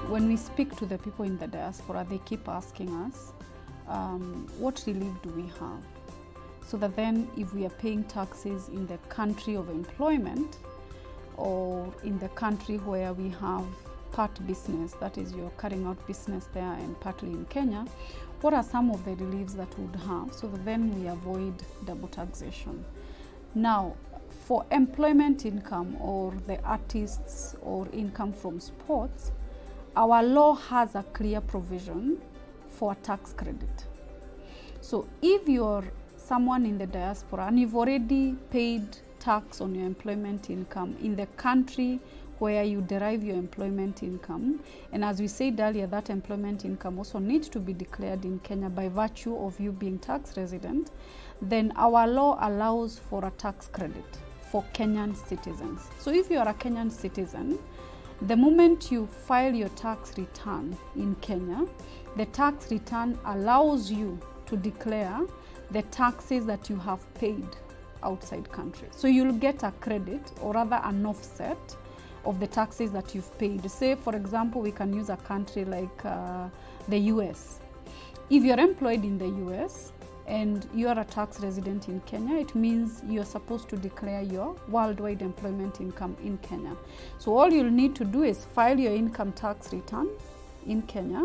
when we speak to the people in the diaspora, they keep asking us, what relief do we have? So that then if we are paying taxes in the country of employment or in the country where we have part business, that is you're carrying out business there and partly in Kenya, what are some of the reliefs that we would have so that then we avoid double taxation? Now, for employment income or the artists or income from sports, our law has a clear provision for a tax credit. So if you're someone in the diaspora and you've already paid tax on your employment income in the country where you derive your employment income, and as we said earlier, that employment income also needs to be declared in Kenya by virtue of you being tax resident, then our law allows for a tax credit for Kenyan citizens. So if you are a Kenyan citizen, the moment you file your tax return in Kenya, the tax return allows you to declare the taxes that you have paid outside country. So you'll get a credit, or rather an offset of the taxes that you've paid. Say, for example, we can use a country like the US. If you're employed in the US and you are a tax resident in Kenya, it means you're supposed to declare your worldwide employment income in Kenya. So all you'll need to do is file your income tax return in Kenya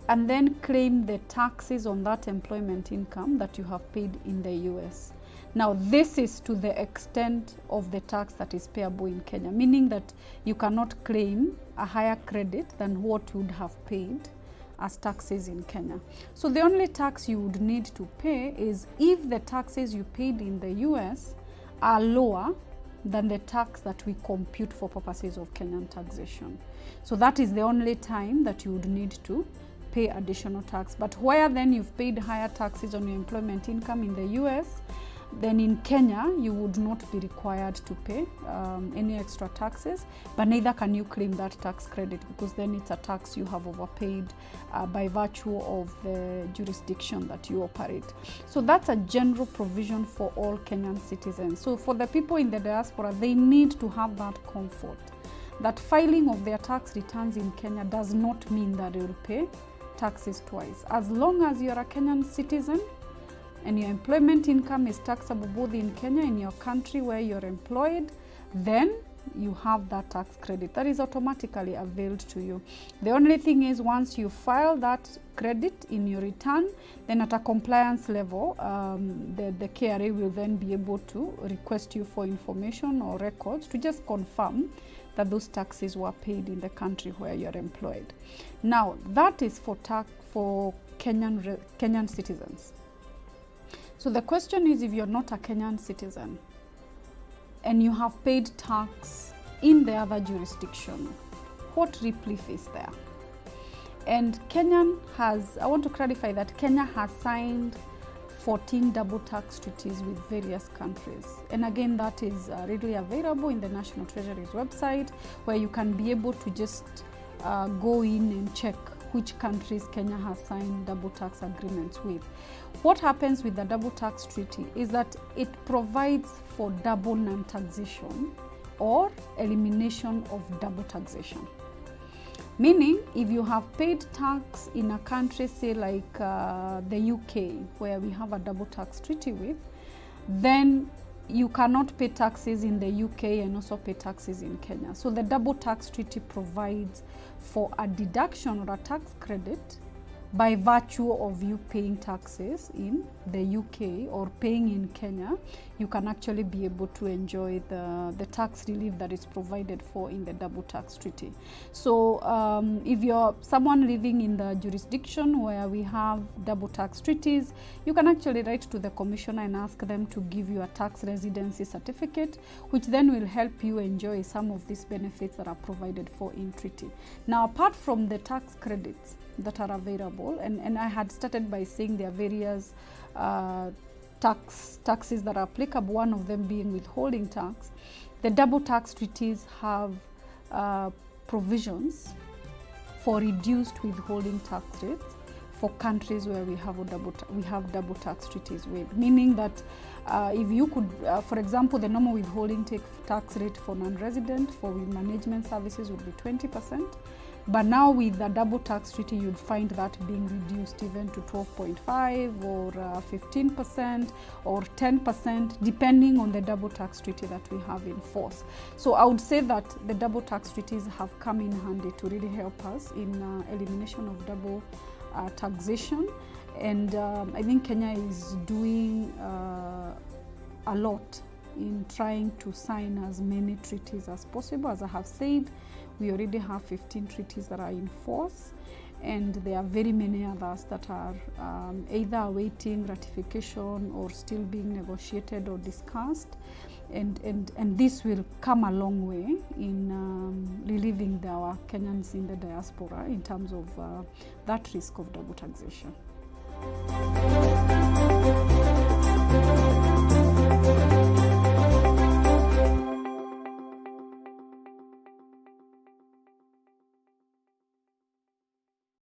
and then claim the taxes on that employment income that you have paid in the US. Now, this is to the extent of the tax that is payable in Kenya, meaning that you cannot claim a higher credit than what you would have paid as taxes in Kenya. So the only tax you would need to pay is if the taxes you paid in the US are lower than the tax that we compute for purposes of Kenyan taxation. So that is the only time that you would need to pay additional tax. But where then you've paid higher taxes on your employment income in the US, then in Kenya you would not be required to pay any extra taxes, but neither can you claim that tax credit, because then it's a tax you have overpaid by virtue of the jurisdiction that you operate. So that's a general provision for all Kenyan citizens. So for the people in the diaspora, they need to have that comfort that filing of their tax returns in Kenya does not mean that they will pay taxes twice. As long as you're a Kenyan citizen and your employment income is taxable both in Kenya and your country where you're employed, then you have that tax credit that is automatically availed to you. The only thing is, once you file that credit in your return, then at a compliance level, the KRA will then be able to request you for information or records to just confirm that those taxes were paid in the country where you're employed. Now, that is for Kenyan citizens. So the question is, if you're not a Kenyan citizen and you have paid tax in the other jurisdiction, what relief is there? And I want to clarify that Kenya has signed 14 double tax treaties with various countries. And again, that is readily available in the National Treasury's website, where you can be able to just go in and check which countries Kenya has signed double tax agreements with. What happens with the double tax treaty is that it provides for double non-taxation or elimination of double taxation. Meaning, if you have paid tax in a country, say like the UK, where we have a double tax treaty with, then you cannot pay taxes in the UK and also pay taxes in Kenya. So the double tax treaty provides for a deduction or a tax credit by virtue of you paying taxes in the UK or paying in Kenya. You can actually be able to enjoy the tax relief that is provided for in the double tax treaty. So if you're someone living in the jurisdiction where we have double tax treaties, you can actually write to the commissioner and ask them to give you a tax residency certificate, which then will help you enjoy some of these benefits that are provided for in treaty. Now, apart from the tax credits that are available, and I had started by saying there are various taxes that are applicable, one of them being withholding tax. The double tax treaties have provisions for reduced withholding tax rates for countries where we have double tax treaties with, meaning that if you could, for example, the normal withholding tax rate for non-resident for management services would be 20%. But now with the double tax treaty, you'd find that being reduced even to 12.5 or 15% or 10%, depending on the double tax treaty that we have in force. So I would say that the double tax treaties have come in handy to really help us in elimination of double taxation. And I think Kenya is doing a lot in trying to sign as many treaties as possible. As I have said, we already have 15 treaties that are in force, and there are very many others that are either awaiting ratification or still being negotiated or discussed. And this will come a long way in relieving our Kenyans in the diaspora in terms of that risk of double taxation.